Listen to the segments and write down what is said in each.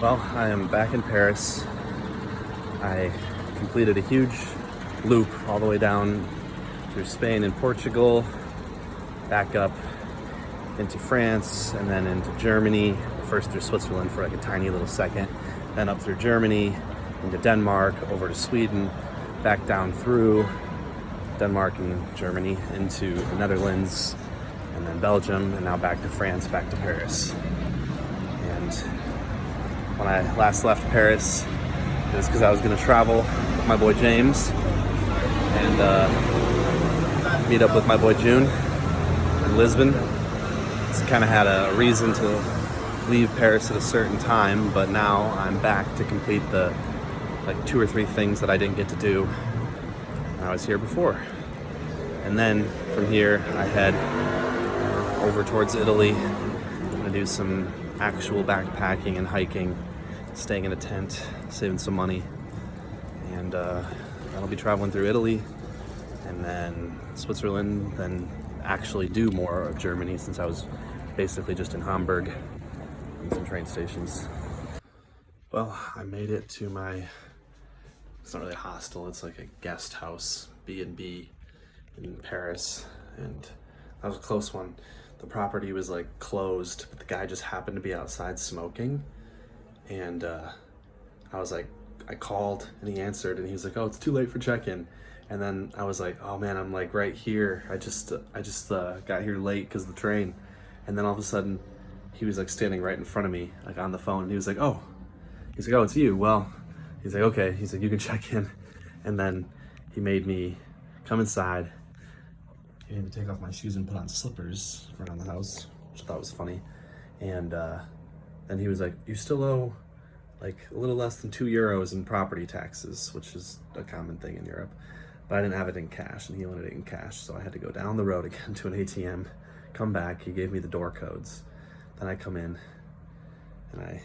Well, I am back in Paris. I completed a huge loop all the way down through Spain and Portugal, back up into France, and then into Germany. First through Switzerland for like a tiny little second, then up through Germany, into Denmark, over to Sweden, back down through Denmark and Germany into the Netherlands, and then Belgium, and now back to France, back to Paris. And when I last left Paris, it was because I was going to travel with my boy James and meet up with my boy June in Lisbon. Just kind of had a reason to leave Paris at a certain time, but now I'm back to complete the like 2 or 3 things that I didn't get to do when I was here before. And then from here I head over towards Italy. I'm going to do some actual backpacking and hiking, staying in a tent, saving some money, and I'll be traveling through Italy and then Switzerland, then actually do more of Germany since I was basically just in Hamburg and some train stations. Well, I made it to my, it's not really a hostel, it's like a guest house, B&B in Paris, and that was a close one. The property was like closed, but the guy just happened to be outside smoking. And I was like, I called and he answered and he was like, oh, it's too late for check-in. And then I was like, oh man, I'm like right here. I just got here late because of the train. And then all of a sudden he was like standing right in front of me, like on the phone. And he was like, oh, it's you. Well, he's like, okay. He's like, you can check in. And then he made me come inside. He made me take off my shoes and put on slippers around the house, which I thought was funny. And then he was like, you still owe like a little less than €2 in property taxes, which is a common thing in Europe. But I didn't have it in cash and he wanted it in cash. So I had to go down the road again to an ATM, come back. He gave me the door codes. Then I come in and I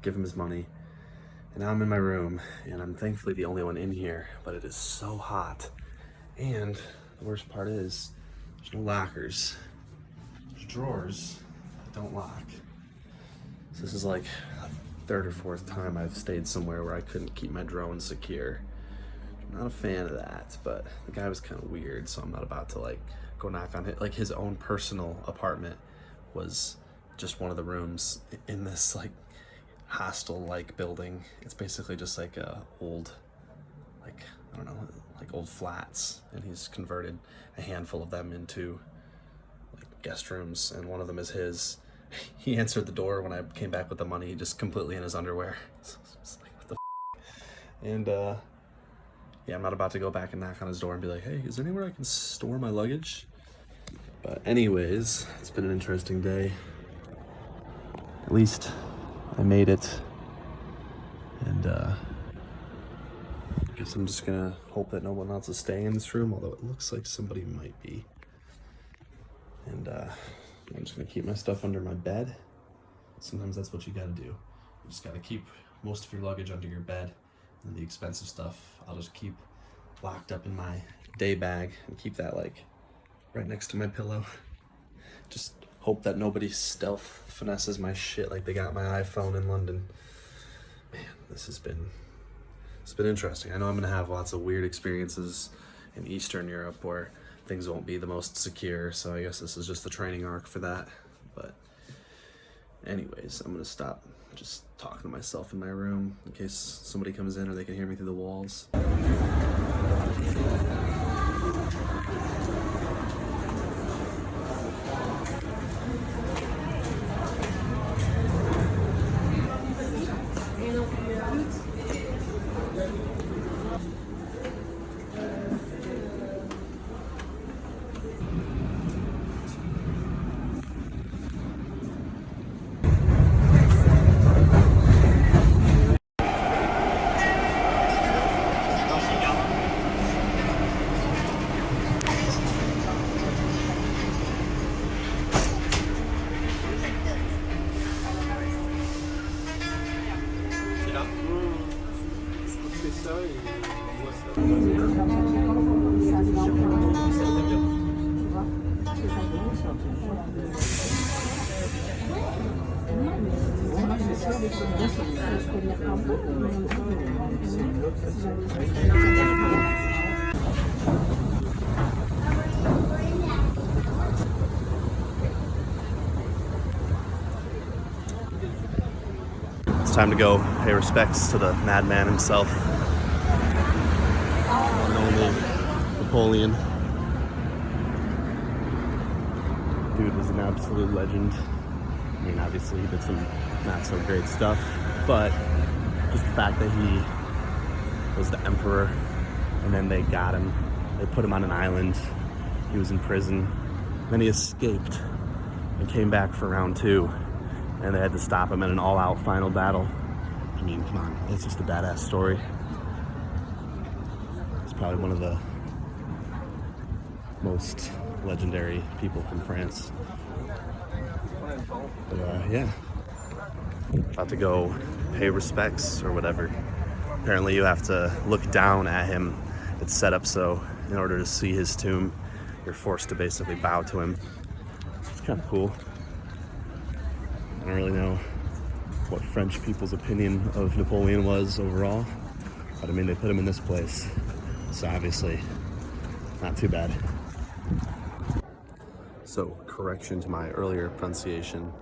give him his money. And now I'm in my room and I'm thankfully the only one in here, but it is so hot. And the worst part is there's no lockers. There's drawers that don't lock. So this is like a 3rd or 4th time I've stayed somewhere where I couldn't keep my drone secure. I'm not a fan of that, but the guy was kind of weird, so I'm not about to like go knock on it. Like his own personal apartment was just one of the rooms in this like hostel-like building. It's basically just like a old, like, I don't know, like old flats, and he's converted a handful of them into like guest rooms, and one of them is his. He answered the door when I came back with the money, just completely in his underwear. It's like, what the f? And yeah, I'm not about to go back and knock on his door and be like, hey, is there anywhere I can store my luggage? But anyways, it's been an interesting day. At least I made it. And I guess I'm just gonna hope that no one else is staying in this room, although it looks like somebody might be. And I'm just gonna keep my stuff under my bed. Sometimes that's what you gotta do. You just gotta keep most of your luggage under your bed, and the expensive stuff I'll just keep locked up in my day bag and keep that like right next to my pillow. Just hope that nobody stealth finesses my shit like they got my iPhone in London. Man, it's been interesting. I know I'm gonna have lots of weird experiences in Eastern Europe where things won't be the most secure, so I guess this is just the training arc for that. But anyways, I'm gonna stop just talking to myself in my room in case somebody comes in or they can hear me through the walls. It's time to go pay respects to the madman himself, one and only Napoleon. Dude was an absolute legend. I mean, obviously he did some not so great stuff, but just the fact that he was the emperor and then they got him, they put him on an island, he was in prison, then he escaped and came back for round 2, and they had to stop him in an all-out final battle. I mean, come on, it's just a badass story. He's probably one of the most legendary people from France. But yeah, about to go pay respects or whatever. Apparently you have to look down at him. It's set up so in order to see his tomb, you're forced to basically bow to him. It's kind of cool. I don't really know what French people's opinion of Napoleon was overall, but I mean, they put him in this place, so obviously not too bad. So, correction to my earlier pronunciation,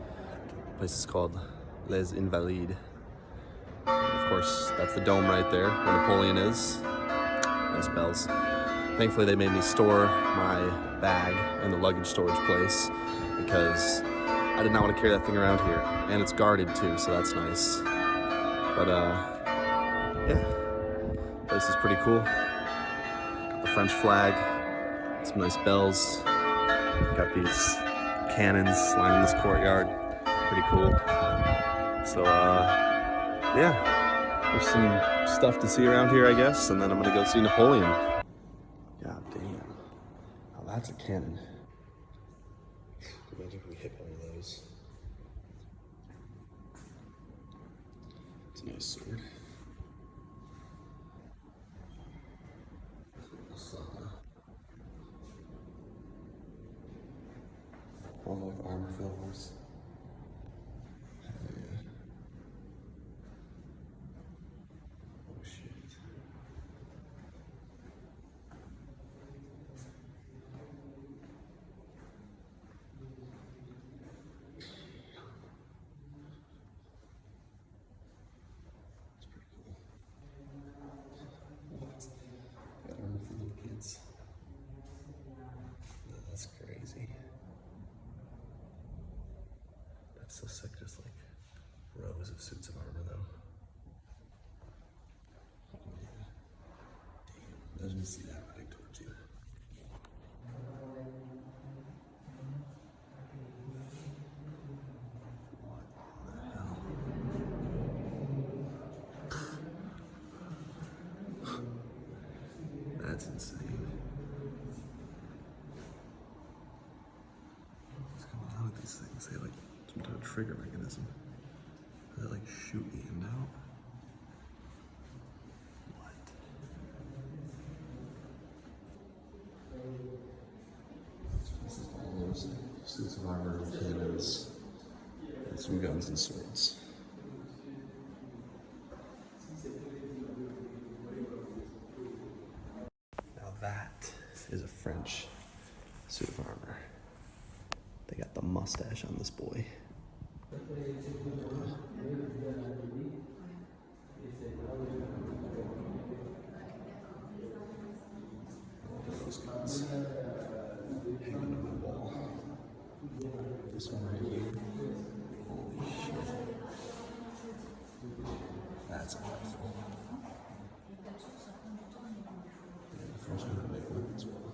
the place is called Les Invalides. And of course, that's the dome right there where Napoleon is. Nice bells. Thankfully, they made me store my bag in the luggage storage place because I did not want to carry that thing around here. And it's guarded too, so that's nice. But yeah, the place is pretty cool. The French flag, some nice bells. Got these cannons lining this courtyard. Pretty cool. So yeah, there's some stuff to see around here, I guess, and then I'm gonna go see Napoleon. God damn. Oh, that's a cannon. Imagine if we hit one of those. It's a nice sword. All of armor films. Yeah. Oh shit. That's pretty cool. What? Got armor for little kids. That's crazy. That's so sick, just like rows of suits of armor though. Oh yeah. Damn, imagine to see that running towards you. What the hell? That's insane. What's going on with these things? They like some kind of trigger mechanism. They like shoot the end out. What? This is all those suits of armor, cannons, and some guns and swords. Now that is a French suit of armor. They got the mustache on this boy. Those guns hanging on the wall. This one right here. Holy shit. That's a rifle. Yeah, the French gonna make one as well.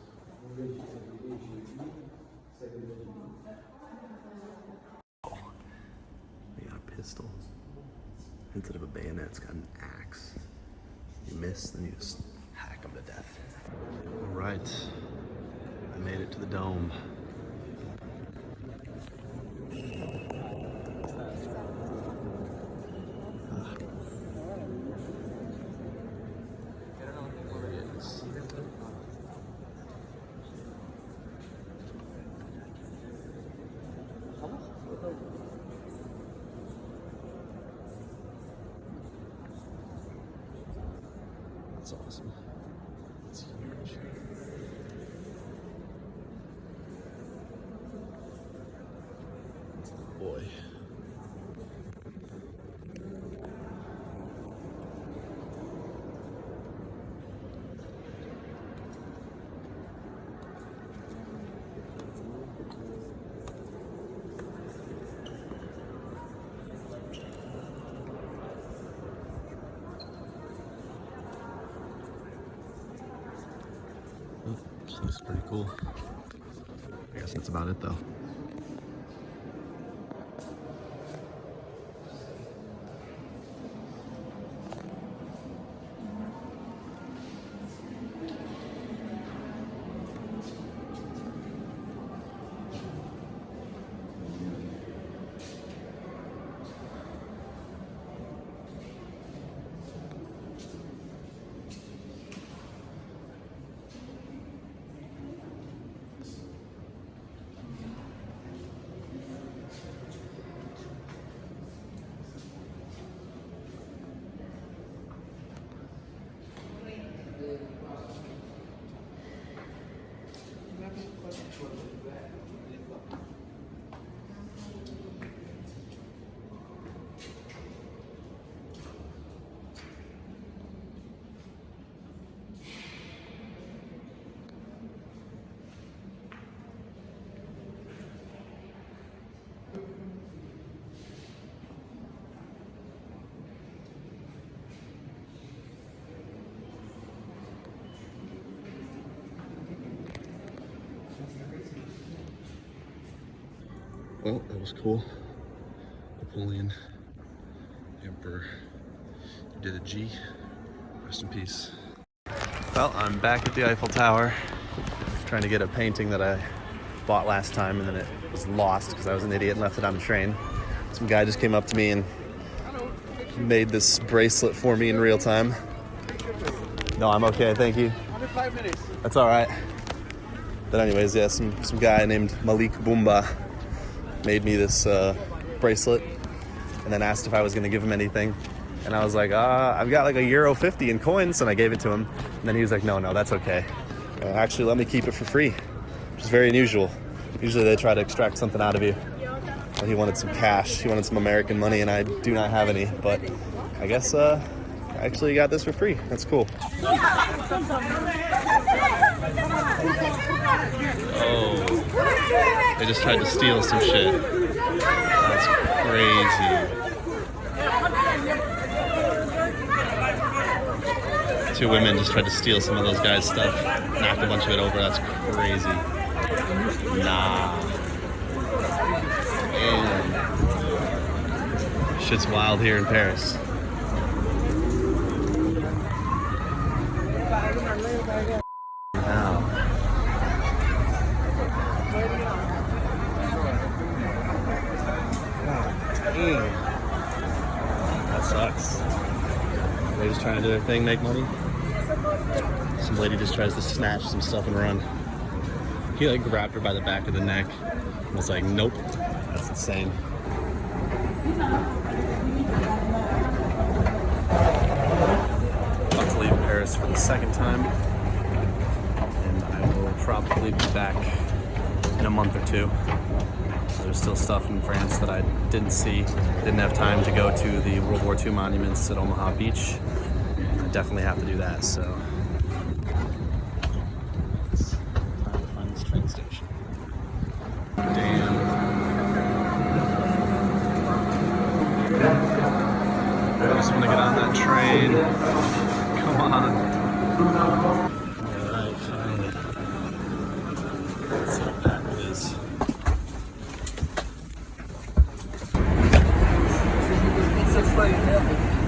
They got a pistol. Instead of a bayonet, it's got an axe. You miss, then you just hack them to death. All right, I made it to the dome. There he is. That's awesome. It's huge. It's the boy. This looks pretty cool. I guess that's about it though. Well, that was cool. Napoleon, Emperor, did a G. Rest in peace. Well, I'm back at the Eiffel Tower, trying to get a painting that I bought last time, and then it was lost because I was an idiot and left it on the train. Some guy just came up to me and made this bracelet for me in real time. No, I'm okay, thank you. Under 5 minutes. That's all right. But anyways, yeah, some guy named Malik Boomba made me this bracelet and then asked if I was going to give him anything. And I was like, I've got like €1.50 in coins, and I gave it to him. And then he was like, no, that's okay. Actually, let me keep it for free, which is very unusual. Usually they try to extract something out of you. But he wanted some cash. He wanted some American money, and I do not have any. But I guess I actually got this for free. That's cool. Oh, they just tried to steal some shit. That's crazy. Two women just tried to steal some of those guys' stuff, knocked a bunch of it over. That's crazy. Nah. Man. Shit's wild here in Paris. Wow. Dang. That sucks. They just trying to do their thing, make money. Some lady just tries to snatch some stuff and run. He like grabbed her by the back of the neck and was like, nope. That's insane. About to leave Paris for the second time, and I will probably be back in a month or two. So there's still stuff in France that I didn't see. Didn't have time to go to the World War II monuments at Omaha Beach. I definitely have to do that, so. It's time to find this train station. Damn. I just want to get on that train. Come on.